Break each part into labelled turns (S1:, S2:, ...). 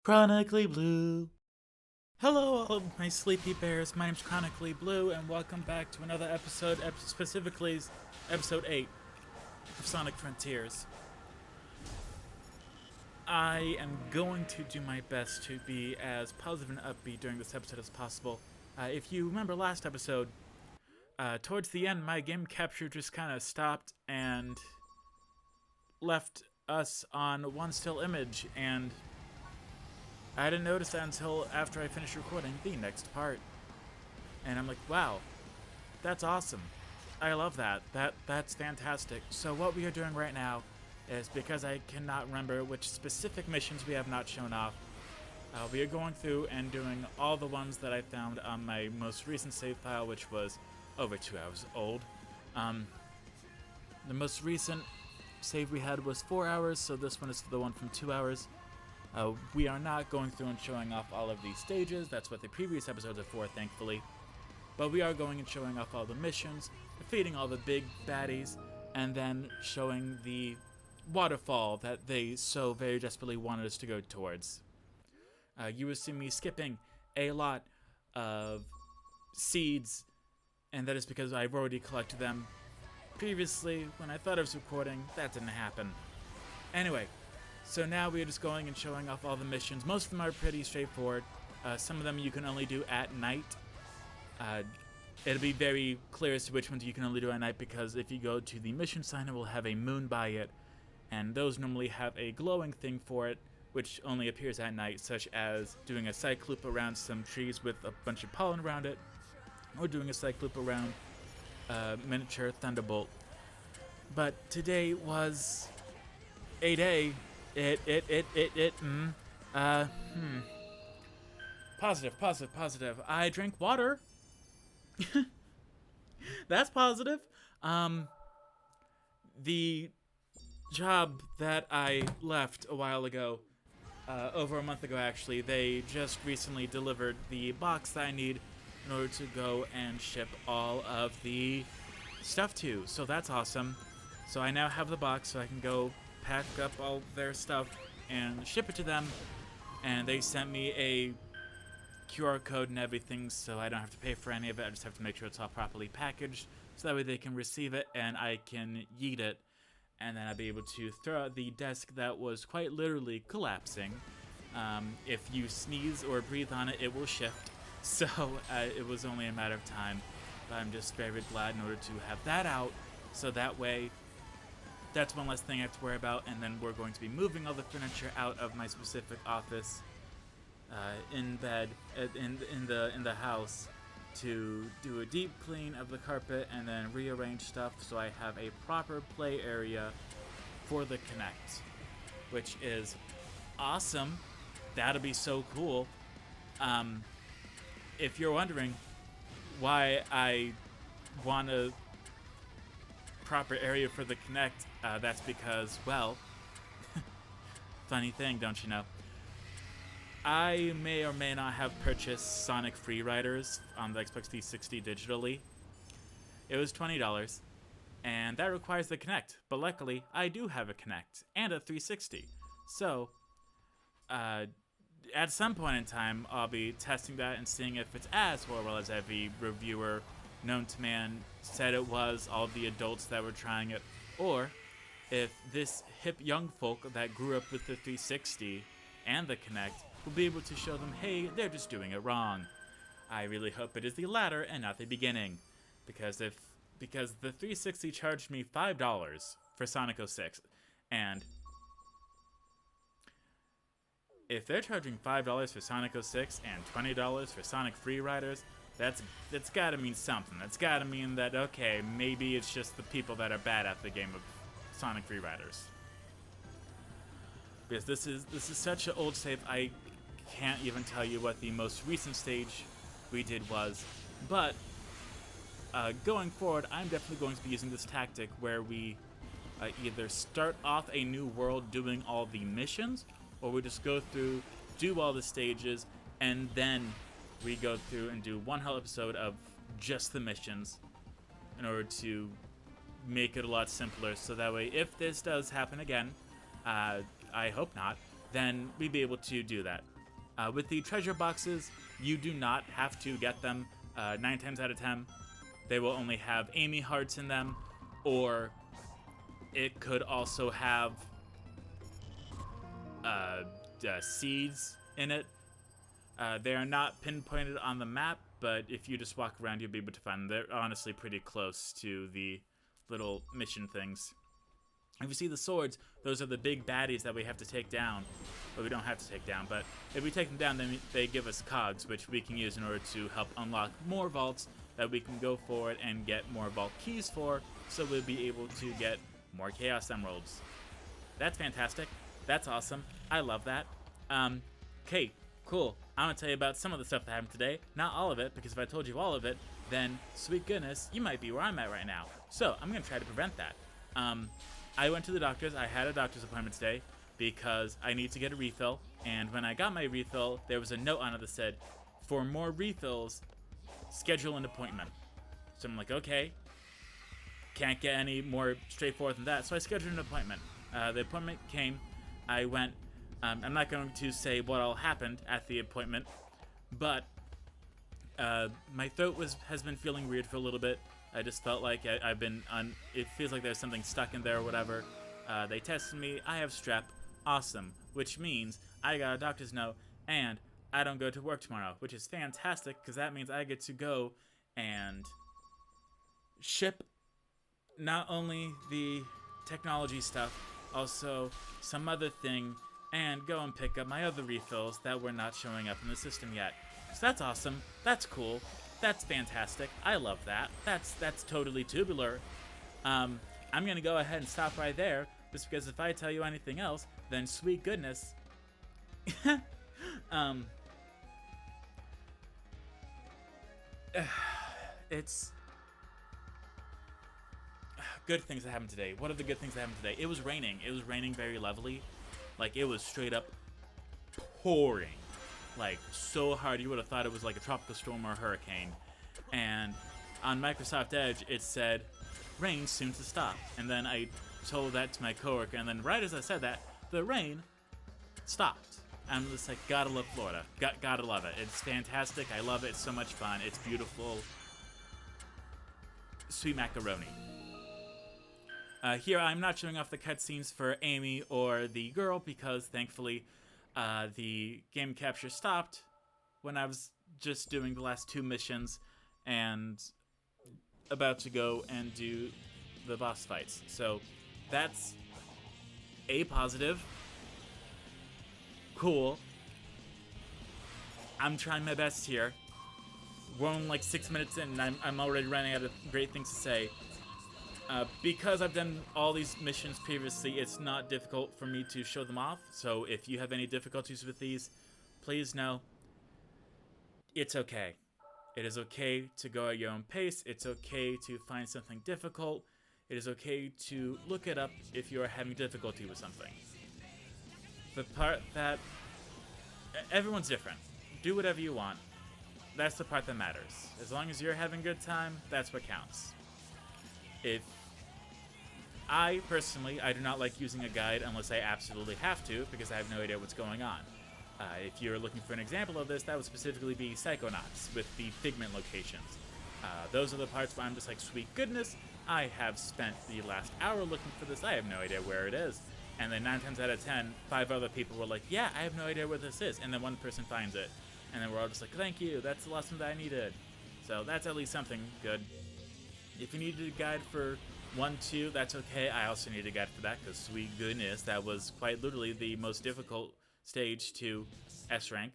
S1: Chronically Blue. Hello, all of my sleepy bears. My name's Chronically Blue, and welcome back to another episode, specifically episode 8 of Sonic Frontiers. I am going to do my best to be as positive and upbeat during this episode as possible. If you remember last episode, towards the end, my game capture just kind of stopped and left us on one still image, and I didn't notice that until after I finished recording the next part. And I'm like, wow, that's awesome. I love that. That's fantastic. So what we are doing right now is, because I cannot remember which specific missions we have not shown off, we are going through and doing all the ones that I found on my most recent save file, which was over 2 hours old. The most recent save we had was 4 hours, so this one is the one from 2 hours. We are not going through and showing off all of these stages. That's what the previous episodes are for, thankfully. But we are going and showing off all the missions, defeating all the big baddies, and then showing the waterfall that they so very desperately wanted us to go towards. You will see me skipping a lot of seeds, and that is because I've already collected them previously. When I thought I was recording, that didn't happen. Anyway, so now we are just going and showing off all the missions. Most of them are pretty straightforward. Some of them you can only do at night. It'll be very clear as to which ones you can only do at night, because if you go to the mission sign, it will have a moon by it, and those normally have a glowing thing for it, which only appears at night, such as doing a cycloop around some trees with a bunch of pollen around it, or doing a cycloop around a miniature thunderbolt. But today was a day. Positive. I drink water. That's positive. The job that I left a while ago, over a month ago actually, they just recently delivered the box that I need in order to go and ship all of the stuff to. So that's awesome. So I now have the box, so I can go pack up all their stuff and ship it to them, and they sent me a QR code and everything, so I don't have to pay for any of it. I just have to make sure it's all properly packaged, so that way they can receive it and I can yeet it, and then I'll be able to throw out the desk that was quite literally collapsing. If you sneeze or breathe on it, it will shift, so it was only a matter of time. But I'm just very glad in order to have that out, so that way that's one less thing I have to worry about. And then we're going to be moving all the furniture out of my specific office, in bed, in the house, to do a deep clean of the carpet and then rearrange stuff so I have a proper play area for the Kinect, which is awesome. That'll be so cool. If you're wondering why I want a proper area for the Kinect, that's because, well, funny thing, don't you know? I may or may not have purchased Sonic Freeriders on the Xbox 360 digitally. It was $20, and that requires the Kinect, but luckily I do have a Kinect and a 360. So, at some point in time, I'll be testing that and seeing if it's as well as every reviewer known to man said it was, all the adults that were trying it, or if this hip young folk that grew up with the 360 and the Kinect will be able to show them, hey, they're just doing it wrong. I really hope it is the latter and not the beginning, because the 360 charged me $5 for Sonic 06, and if they're charging $5 for Sonic 06 and $20 for Sonic Freeriders, that's gotta mean something. That's gotta mean that, okay, maybe it's just the people that are bad at the game of Sonic Freeriders. Because this is such an old save, I can't even tell you what the most recent stage we did was. But going forward, I'm definitely going to be using this tactic where we either start off a new world doing all the missions, or we just go through, do all the stages, and then we go through and do one whole episode of just the missions in order to make it a lot simpler, so that way if this does happen again, I hope not, then we'd be able to do that. With the treasure boxes, you do not have to get them. 9 times out of 10, they will only have Amy hearts in them, or it could also have seeds in it. They are not pinpointed on the map, but if you just walk around, you'll be able to find them. They're honestly pretty close to the little mission things. If you see the swords, those are the big baddies that we have to take down. Well, we don't have to take down, but if we take them down, then they give us cogs, which we can use in order to help unlock more vaults that we can go forward and get more vault keys for, so we'll be able to get more Chaos Emeralds. That's fantastic. That's awesome. I love that. Okay, cool. I'm going to tell you about some of the stuff that happened today. Not all of it, because if I told you all of it, then, sweet goodness, you might be where I'm at right now. So, I'm going to try to prevent that. I went to the doctor's. I had a doctor's appointment today because I need to get a refill. And when I got my refill, there was a note on it that said, for more refills, schedule an appointment. So I'm like, okay, can't get any more straightforward than that. So I scheduled an appointment. The appointment came. I went. I'm not going to say what all happened at the appointment, but my throat has been feeling weird for a little bit. I just felt like I've been on. It feels like there's something stuck in there or whatever. They tested me. I have strep. Awesome. Which means I got a doctor's note and I don't go to work tomorrow, which is fantastic because that means I get to go and ship not only the technology stuff, also some other thing, and go and pick up my other refills that were not showing up in the system yet. So that's awesome. That's cool. That's fantastic. I love that. That's totally tubular. I'm gonna go ahead and stop right there, just because if I tell you anything else, then sweet goodness. It's good things that happened today. What are the good things that happened today? It was raining. It was raining very levelly. Like, it was straight up pouring. Like, so hard you would have thought it was like a tropical storm or a hurricane. And on Microsoft Edge, it said, rain soon to stop. And then I told that to my coworker, and then right as I said that, the rain stopped. I'm just like, gotta love Florida. Gotta love it. It's fantastic. I love it. It's so much fun. It's beautiful. Sweet macaroni. Here, I'm not showing off the cutscenes for Amy or the girl because, thankfully, the game capture stopped when I was just doing the last 2 missions and about to go and do the boss fights. So that's a positive. Cool. I'm trying my best here. We're only like 6 minutes in and I'm already running out of great things to say. Because I've done all these missions previously, it's not difficult for me to show them off. So if you have any difficulties with these, please know it's okay. It is okay to go at your own pace. It's okay to find something difficult. It is okay to look it up if you are having difficulty with something. The part that everyone's different. Do whatever you want. That's the part that matters. As long as you're having a good time, that's what counts. If I personally, I do not like using a guide unless I absolutely have to, because I have no idea what's going on. If you're looking for an example of this, that would specifically be Psychonauts with the Figment locations. Those are the parts where I'm just like, sweet goodness, I have spent the last hour looking for this. I have no idea where it is. And then 9 times out of 10, 5 other people were like, yeah, I have no idea where this is. And then one person finds it. And then we're all just like, thank you, that's the lesson that I needed. So that's at least something good. If you needed a guide for 1, 2, that's okay. I also need a guide for that, because sweet goodness, that was quite literally the most difficult stage to S rank.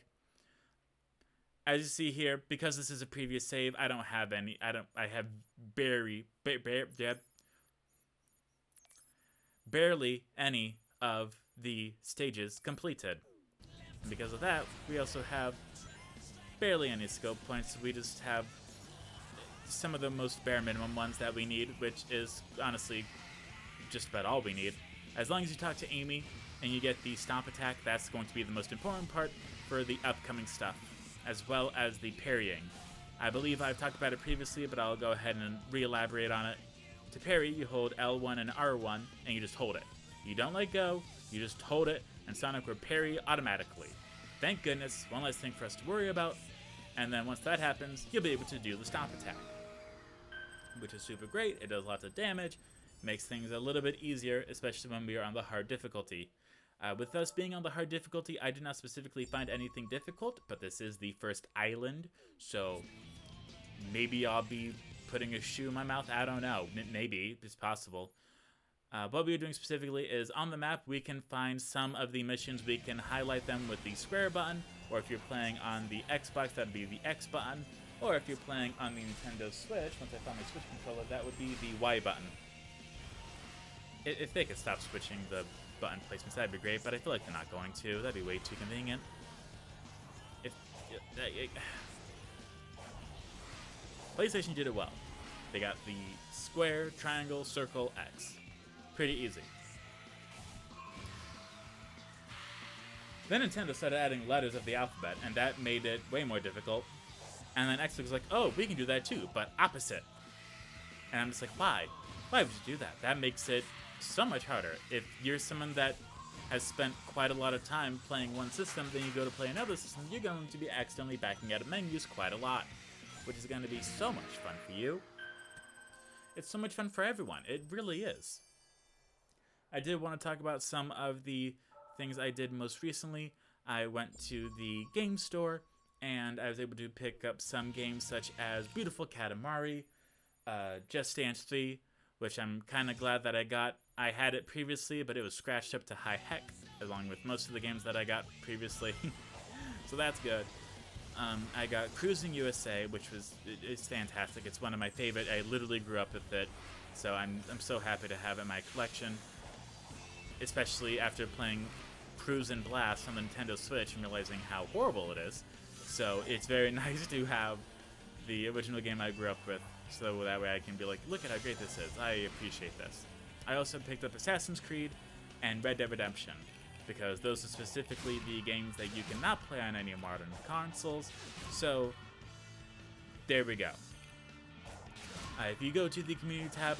S1: As you see here, because this is a previous save, I don't have any. I have barely any of the stages completed. And because of that, we also have barely any scope points. We just have some of the most bare minimum ones that we need, which is honestly just about all we need. As long as you talk to Amy and you get the stomp attack, that's going to be the most important part for the upcoming stuff, as well as the parrying. I believe I've talked about it previously, but I'll go ahead and re-elaborate on it. To parry, you hold L1 and R1, and you just hold it. You don't let go, you just hold it, and Sonic will parry automatically. thank goodness, one less thing for us to worry about. And then once that happens, you'll be able to do the stomp attack, which is super great. It does lots of damage, makes things a little bit easier, especially when we are on the hard difficulty. With us being on the hard difficulty, I did not specifically find anything difficult, but this is the first island, so maybe I'll be putting a shoe in my mouth. I don't know. Maybe. It's possible. What we are doing specifically is on the map, we can find some of the missions. We can highlight them with the square button, or if you're playing on the Xbox, that would be the X button, or if you're playing on the Nintendo Switch, once I found my Switch controller, that would be the Y button. If they could stop switching the button placements, that'd be great, but I feel like they're not going to. That'd be way too convenient. PlayStation did it well. They got the square, triangle, circle, X. Pretty easy. Then Nintendo started adding letters of the alphabet, and that made it way more difficult. And then Xbox was like, oh, we can do that too, but opposite. And I'm just like, why? Why would you do that? That makes it so much harder. If you're someone that has spent quite a lot of time playing one system, then you go to play another system, you're going to be accidentally backing out of menus quite a lot, which is going to be so much fun for you. It's so much fun for everyone. It really is. I did want to talk about some of the things I did most recently. I went to the game store, and I was able to pick up some games such as Beautiful Katamari, Just Dance 3, which I'm kind of glad that I got. I had it previously, but it was scratched up to high heck, along with most of the games that I got previously. So that's good. I got Cruising USA, which it's fantastic. It's one of my favorite. I literally grew up with it, so I'm so happy to have it in my collection, especially after playing Cruisin' Blast on the Nintendo Switch and realizing how horrible it is. So it's very nice to have the original game I grew up with, so that way I can be like, look at how great this is. I appreciate this. I also picked up Assassin's Creed and Red Dead Redemption, because those are specifically the games that you cannot play on any modern consoles. So there we go. If you go to the community tab,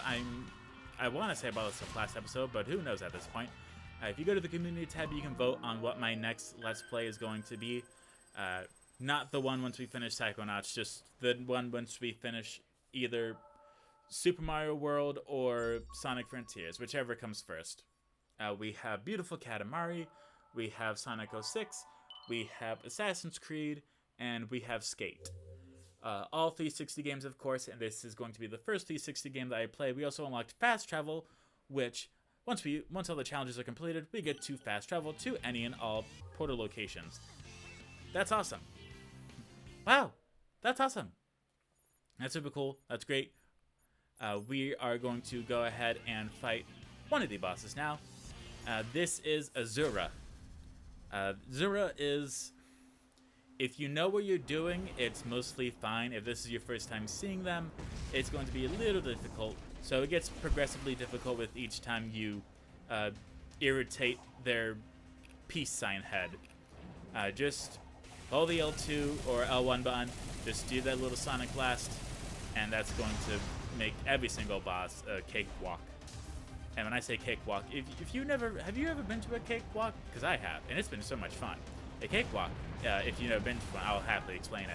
S1: I want to say about this last episode, but who knows at this point. If you go to the community tab, you can vote on what my next Let's Play is going to be. Not the one once we finish Psychonauts, just the one once we finish either Super Mario World or Sonic Frontiers, whichever comes first. We have Beautiful Katamari, we have Sonic 06, we have Assassin's Creed, and we have Skate. All 360 games, of course, and this is going to be the first 360 game that I play. We also unlocked Fast Travel, which, once all the challenges are completed, we get to fast travel to any and all portal locations. That's awesome. Wow, that's awesome. That's super cool. That's great. We are going to go ahead and fight one of the bosses now. This is Azura. Azura is, if you know what you're doing, it's mostly fine. If this is your first time seeing them, it's going to be a little difficult. So it gets progressively difficult with each time you irritate their peace sign head. Just hold the L2 or L1 button, just do that little Sonic Blast, and that's going to make every single boss a cakewalk. And when I say cakewalk, have you ever been to a cakewalk? Because I have, and it's been so much fun. A cakewalk, if you've never been to one, I'll happily explain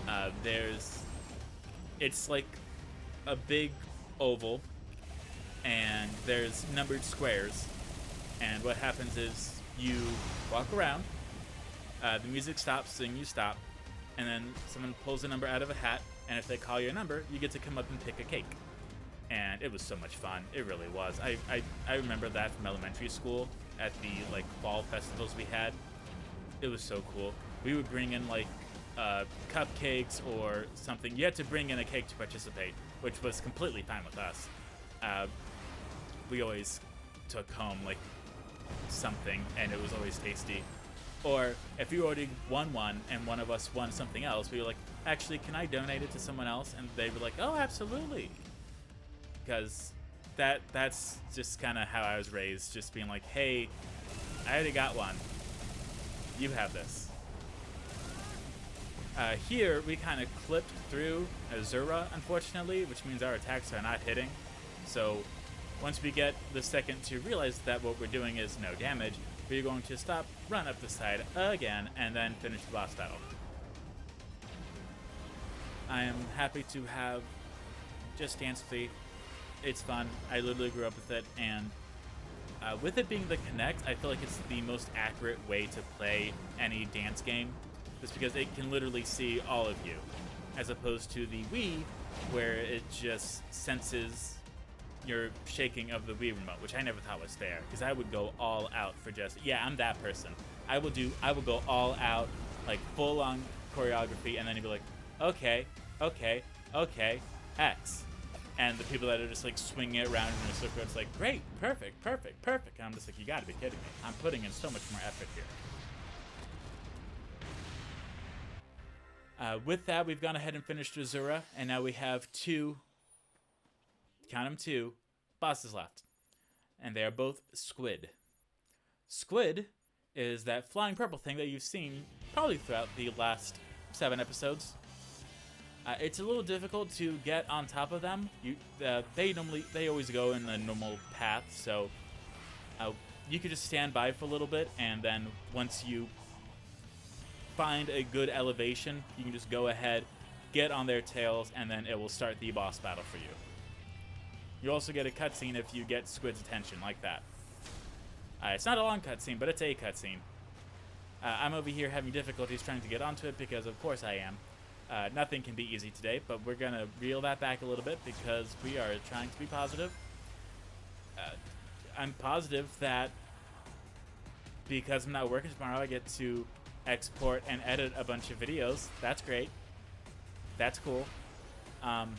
S1: it. It's like a big oval, and there's numbered squares, and what happens is you walk around, the music stops, and you stop, and then someone pulls a number out of a hat, and if they call your number, you get to come up and pick a cake. And it was so much fun. It really was. I remember that from elementary school at the fall festivals we had. It was so cool. We would bring in cupcakes or something. You had to bring in a cake to participate, which was completely fine with us. We always took home something, and it was always tasty. Or if you already won one and one of us won something else, we were like, actually, can I donate it to someone else? And they were like, oh, absolutely. Because that's just kind of how I was raised, just being like, hey, I already got one. You have this. Here, we kind of clipped through Azura, unfortunately, which means our attacks are not hitting. So once we get the second to realize that what we're doing is no damage, where you're going to stop, run up the side again, and then finish the boss battle. I am happy to have Just Dance 3. It's fun. I literally grew up with it, and with it being the Kinect, I feel like it's the most accurate way to play any dance game, just because it can literally see all of you, as opposed to the Wii, where it just senses your shaking of the Wii remote, which I never thought was fair, because I would go all out for just, yeah, I'm that person. I will go all out, like full on choreography, and then you'd be like, okay, X. And the people that are just like swinging it around in a circle, it's like, great, perfect. And I'm just like, you gotta be kidding me. I'm putting in so much more effort here. With that, we've gone ahead and finished Azura, and now we have two, bosses left. And they are both squid. Squid is that flying purple thing that you've seen probably throughout the last 7 episodes. It's a little difficult to get on top of them. They always go in the normal path, so you could just stand by for a little bit, and then once you find a good elevation, you can just go ahead, get on their tails, and then it will start the boss battle for you. You also get a cutscene if you get Squid's attention, like that. It's not a long cutscene, but it's a cutscene. I'm over here having difficulties trying to get onto it because, of course, I am. Nothing can be easy today, but we're going to reel that back a little bit because we are trying to be positive. I'm positive that because I'm not working tomorrow, I get to export and edit a bunch of videos. That's great. That's cool. I'm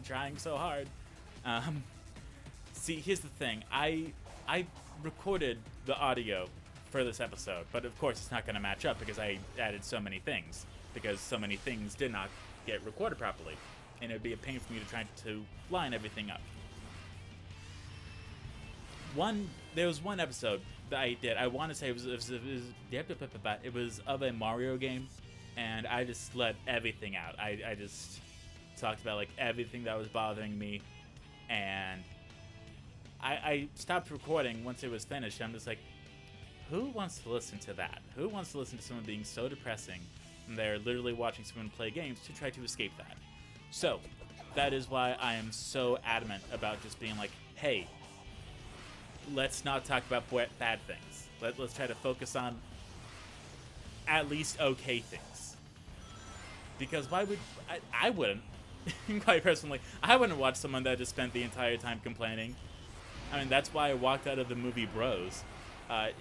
S1: trying so hard. See, here's the thing. I recorded the audio for this episode, but of course it's not going to match up because I added so many things, because so many things did not get recorded properly, and it would be a pain for me to try to line everything up. There was one episode that I did. I want to say it was of a Mario game, and I just let everything out. I just talked about like everything that was bothering me, and I stopped recording once it was finished. I'm just like, who wants to listen to that? Who wants to listen to someone being so depressing and they're literally watching someone play games to try to escape that? So that is why I am so adamant about just being like, hey, let's not talk about bad things. Let's try to focus on at least okay things. Because why would I wouldn't, quite personally, I wouldn't watch someone that just spent the entire time complaining. I mean, that's why I walked out of the movie Bros.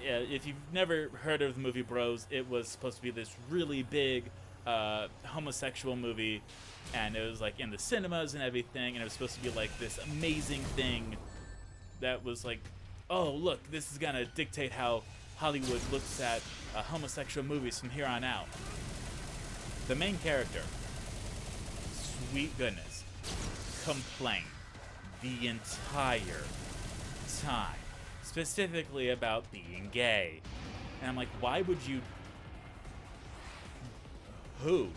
S1: If you've never heard of the movie Bros, it was supposed to be this really big homosexual movie, and it was like in the cinemas and everything, and it was supposed to be like this amazing thing that was like, oh, look, this is gonna dictate how Hollywood looks at homosexual movies from here on out. The main character, sweet goodness, complained the entire time, specifically about being gay. And I'm like, why would you... Who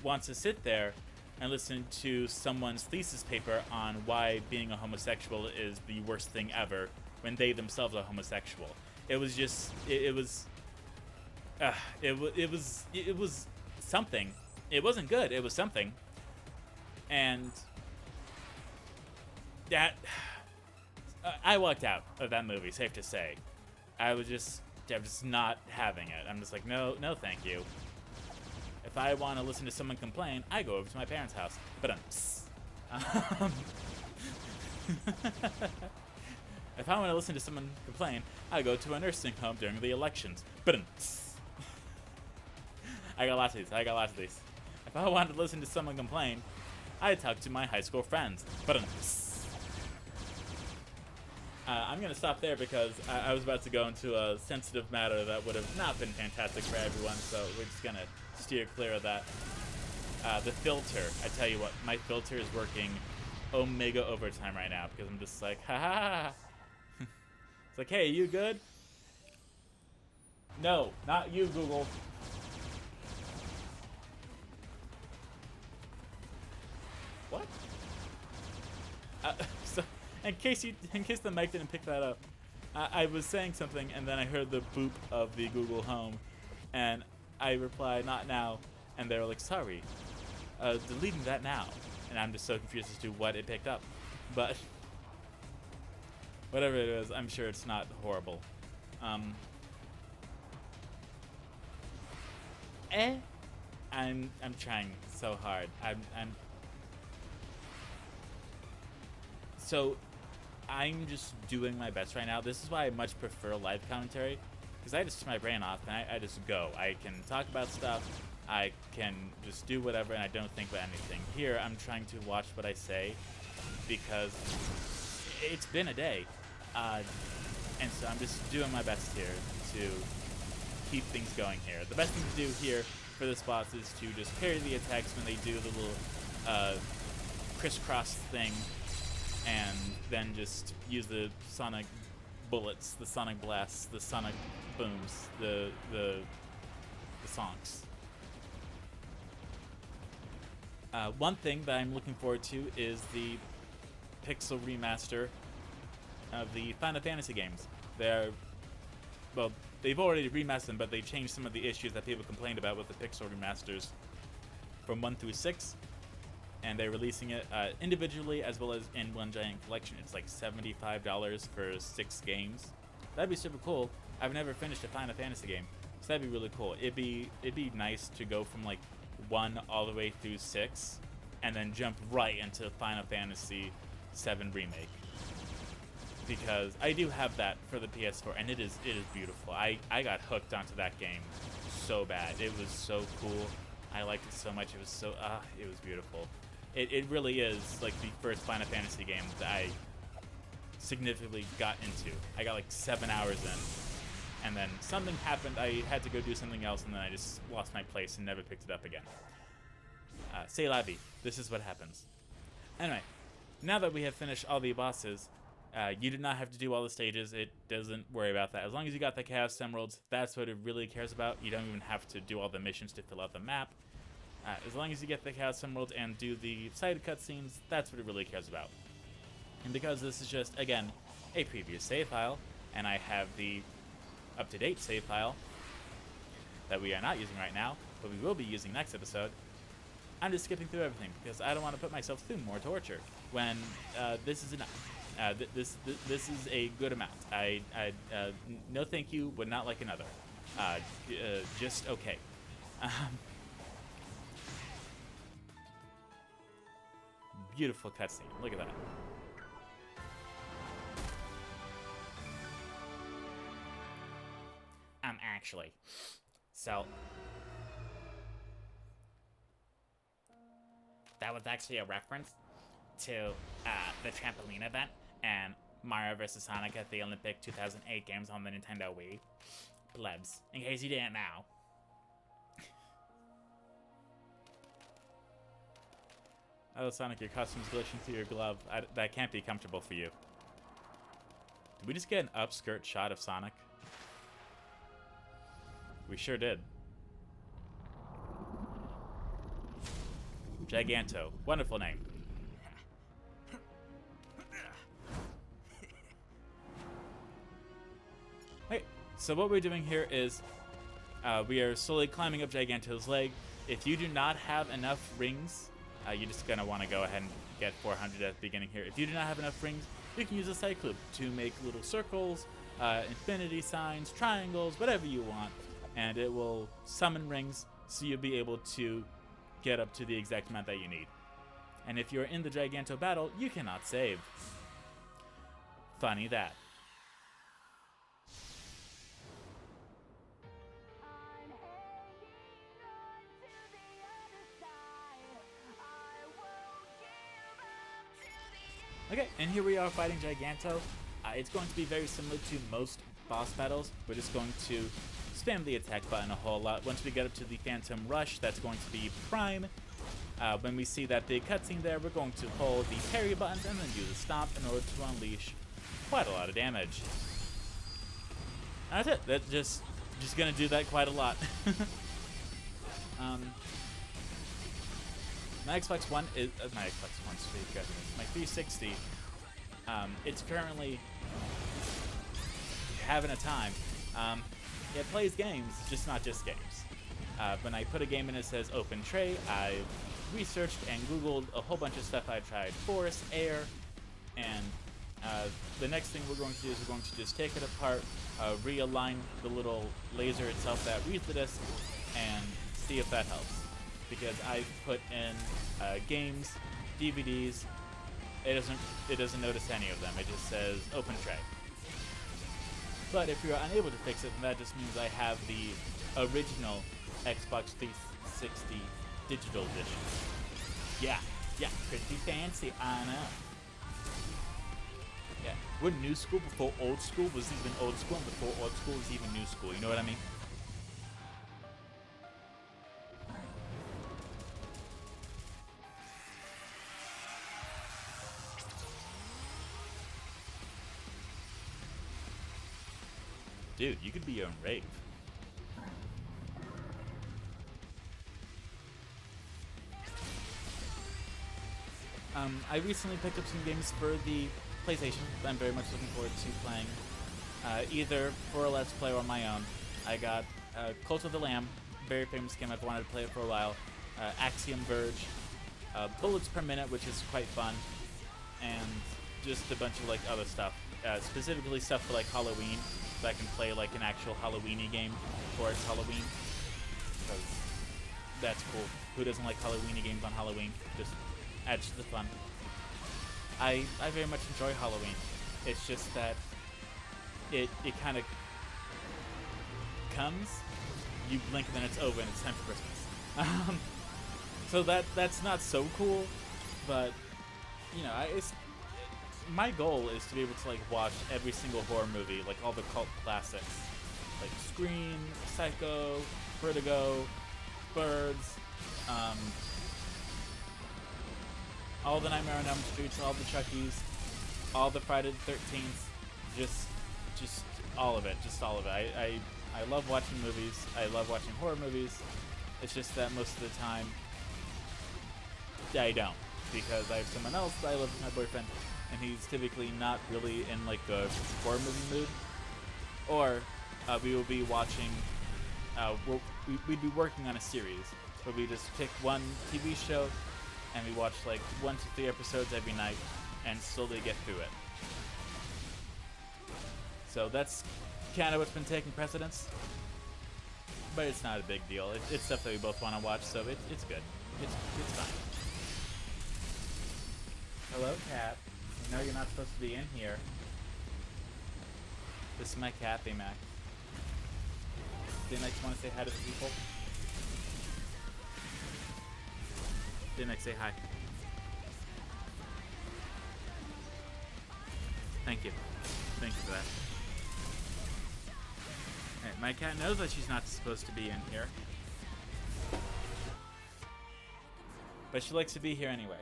S1: wants to sit there and listen to someone's thesis paper on why being a homosexual is the worst thing ever when they themselves are homosexual? It was just... It was something. It wasn't good. It was something. And that... I walked out of that movie, safe to say. I was just not having it. I'm just like, no, thank you. If I want to listen to someone complain, I go over to my parents' house. But if I want to listen to someone complain, I go to a nursing home during the elections. But I got lots of these. If I want to listen to someone complain, I talk to my high school friends. But I'm going to stop there because I was about to go into a sensitive matter that would have not been fantastic for everyone, so we're just going to steer clear of that. The filter, I tell you what, my filter is working omega overtime right now because I'm just like, ha ha ha. It's like, hey, you good? No, not you, Google. What? in case the mic didn't pick that up, I was saying something and then I heard the boop of the Google Home, and I replied, "Not now," and they were like, "Sorry, deleting that now," and I'm just so confused as to what it picked up, but whatever it is, I'm sure it's not horrible. I'm trying so hard. I'm just doing my best right now. This is why I much prefer live commentary, because I just turn my brain off and I just go. I can talk about stuff, I can just do whatever, and I don't think about anything. Here, I'm trying to watch what I say, because it's been a day, and so I'm just doing my best here to keep things going here. The best thing to do here for this boss is to just parry the attacks when they do the little crisscross thing, and then just use the sonic bullets, the sonic blasts, the sonic booms, the songs. One thing that I'm looking forward to is the pixel remaster of the Final Fantasy games. They've already remastered them, but they changed some of the issues that people complained about with the pixel remasters from 1 through 6. And they're releasing it individually as well as in one giant collection. It's like $75 for 6 games. That'd be super cool. I've never finished a Final Fantasy game, so that'd be really cool. It'd be nice to go from like 1 all the way through 6, and then jump right into Final Fantasy 7 Remake. Because I do have that for the PS4, and it is beautiful. I got hooked onto that game so bad. It was so cool. I liked it so much. It was so it was beautiful. It really is like the first Final Fantasy game that I significantly got into. I got like 7 hours in, and then something happened. I had to go do something else, and then I just lost my place and never picked it up again. C'est la vie. This is what happens. Anyway, now that we have finished all the bosses, you do not have to do all the stages. It doesn't worry about that. As long as you got the Chaos Emeralds, that's what it really cares about. You don't even have to do all the missions to fill out the map. As long as you get the Chaos Emeralds and do the side cutscenes, that's what it really cares about. And because this is just, again, a previous save file, and I have the up-to-date save file that we are not using right now, but we will be using next episode, I'm just skipping through everything because I don't want to put myself through more torture when this is enough. This is a good amount. No thank you, would not like another. Just okay. Beautiful cutscene. Look at that. Actually, so that was actually a reference to the trampoline event and Mario vs. Sonic at the Olympic 2008 games on the Nintendo Wii. Plebs, in case you didn't know. Oh, Sonic, your costume's glitching through your glove. That can't be comfortable for you. Did we just get an upskirt shot of Sonic? We sure did. Giganto. Wonderful name. Okay, so what we're doing here is we are slowly climbing up Giganto's leg. If you do not have enough rings, you're just going to want to go ahead and get 400 at the beginning here. If you do not have enough rings, you can use a Cycloop to make little circles, infinity signs, triangles, whatever you want. And it will summon rings, so you'll be able to get up to the exact amount that you need. And if you're in the Giganto battle, you cannot save. Funny that. Okay, and here we are fighting Giganto. It's going to be very similar to most boss battles. We're just going to spam the attack button a whole lot. Once we get up to the Phantom Rush, that's going to be Prime. When we see that big cutscene there, we're going to hold the parry buttons and then do the stomp in order to unleash quite a lot of damage. That's it. That's just gonna do that quite a lot. My Xbox One is my 360 It's currently having a time. It plays games, just not just games. When I put a game in it says open tray, I researched and Googled a whole bunch of stuff I tried. Forest, air, and the next thing we're going to do is we're going to just take it apart, realign the little laser itself that reads the disc, and see if that helps. Because I put in games, DVDs, it doesn't notice any of them. It just says open tray. But if you're unable to fix it, then that just means I have the original Xbox 360 digital edition. Yeah, pretty fancy, I know. Yeah, we're new school before old school was even old school, and before old school was even new school. You know what I mean? Dude, you could be your own rave. I recently picked up some games for the PlayStation that I'm very much looking forward to playing, either for a Let's Play or on my own. I got Cult of the Lamb, very famous game. I've wanted to play it for a while. Axiom Verge, Bullets Per Minute, which is quite fun, and just a bunch of like other stuff, specifically stuff for like Halloween, so I can play like an actual Halloweeny game before it's Halloween, because that's cool. Who doesn't like Halloweeny games on Halloween? Just adds to the fun. I very much enjoy Halloween. It's just that it kind of comes, you blink and then it's over and it's time for Christmas. So that's not so cool, but you know, my goal is to be able to like watch every single horror movie, like all the cult classics, like Scream, Psycho, Vertigo, Birds, all the Nightmare on Elm Streets, all the Chuckies, all the Friday the 13th, just all of it, I love watching movies. I love watching horror movies. It's just that most of the time I don't, because I have someone else that I live with, my boyfriend, and he's typically not really in like a horror movie mood. Or we will be watching, we'd be working on a series where we just pick one TV show and we watch like 1 to 3 episodes every night and slowly get through it. So that's kind of what's been taking precedence, but it's not a big deal. It's stuff that we both want to watch, so it's good. It's fine. Hello, cat. I know you're not supposed to be in here. This is my cat, Baymax. Baymax, want to say hi to the people? Baymax, say hi. Thank you. Thank you for that. Alright, my cat knows that she's not supposed to be in here, but she likes to be here anyway.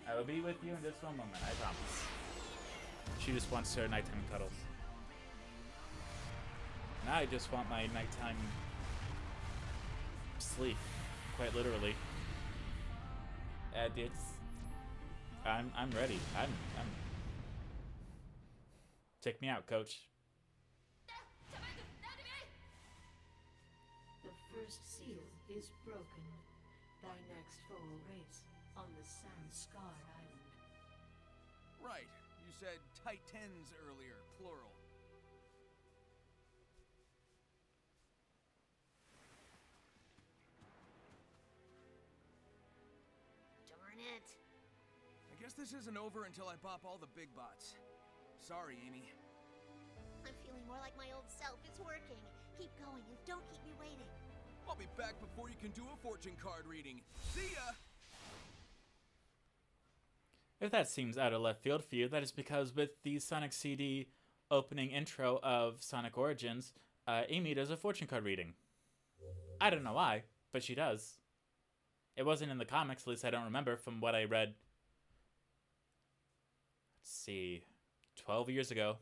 S1: I will be with you in just one moment, I promise. She just wants her nighttime cuddles. And I just want my nighttime sleep, quite literally. I'm ready. I'm Take me out, coach.
S2: The first seal is broken. Thy next foe awaits on the sand-scarred island.
S3: Right. You said Titans earlier, plural.
S4: Darn it.
S3: I guess this isn't over until I pop all the big bots. Sorry, Amy.
S4: I'm feeling more like my old self. It's working. Keep going and don't keep me waiting.
S3: I'll be back before you can do a fortune card reading. See ya!
S1: If that seems out of left field for you, that is because with the Sonic CD opening intro of Sonic Origins, Amy does a fortune card reading. I don't know why, but she does. It wasn't in the comics, at least I don't remember from what I read. Let's see, 12 years ago.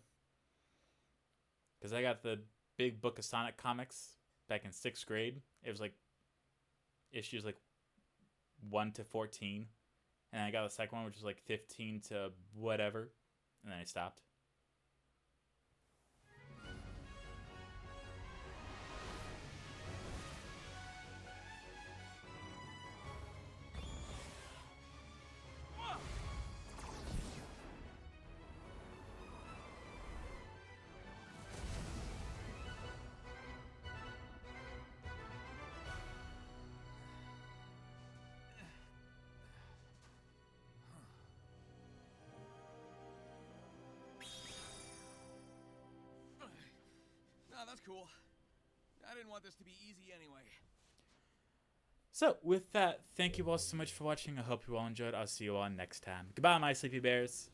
S1: Because I got the big book of Sonic comics back in 6th grade. It was like issues like 1 to 14. And I got the second one, which was like 15 to whatever. And then I stopped.
S3: Nah, that's cool. I didn't want this to be easy anyway.
S1: So, with that, thank you all so much for watching. I hope you all enjoyed. I'll see you all next time. Goodbye, my sleepy bears.